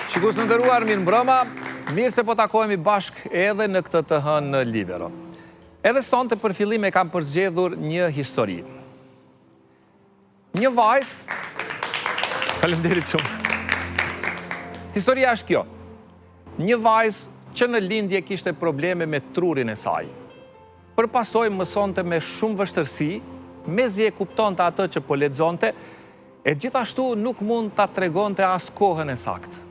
Shikus në ndëruar, mirë mbrëma, mirë se po takohemi bashk edhe në këtë të hënë në Libero. Edhe sonte për fillim e kam përzgjedhur një histori. Një vajzë, faleminderit shumë. Historia është kjo. Një vajzë që në lindje kishte probleme me trurin e saj. Për pasojë mësonte me shumë vështërsi, mezi e kuptonte atë që po lexonte, e gjithashtu nuk mund ta tregonte as kohën e saktë.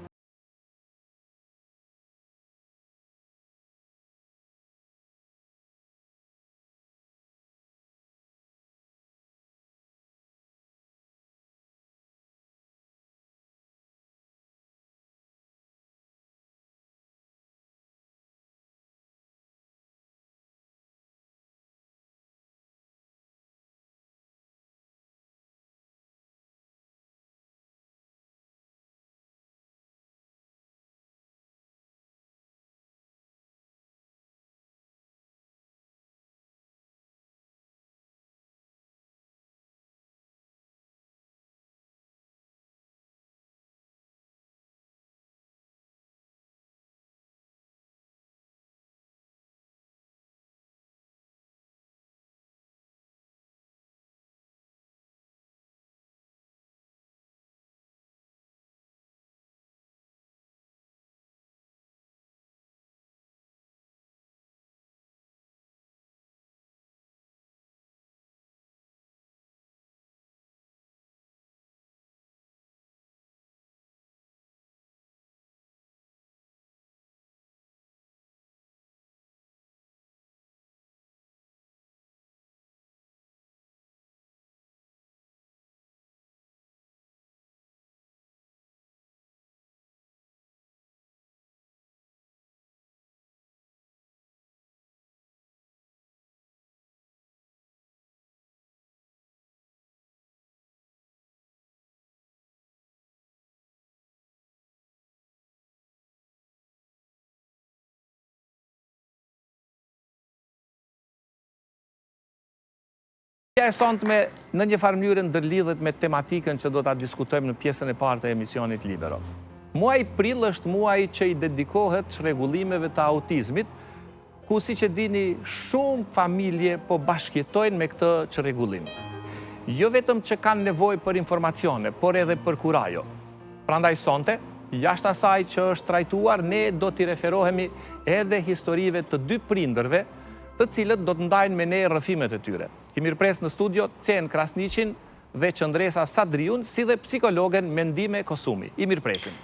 E sonte në një farë mënyrë ndërlidhet me tematikën që do ta diskutojmë në pjesën e parë të emisionit Libero. Muaji prill është muaji që i dedikohet çrregullimeve të autizmit, ku siç e dini shumë familje po bashkëjetojnë me këtë çrregullim. Jo vetëm që kanë nevojë për informacione, por edhe për kurajo. Prandaj sonte, jashtë asaj që është trajtuar, ne do t'i referohemi edhe historive të dy prindërve, të cilët do të ndajnë me ne rrëfimet e tyre. I mirëpres në studio Cen Krasniqin dhe Qëndresa Sadriun, si dhe psikologen Mendime Kosumi. I mirëpresim.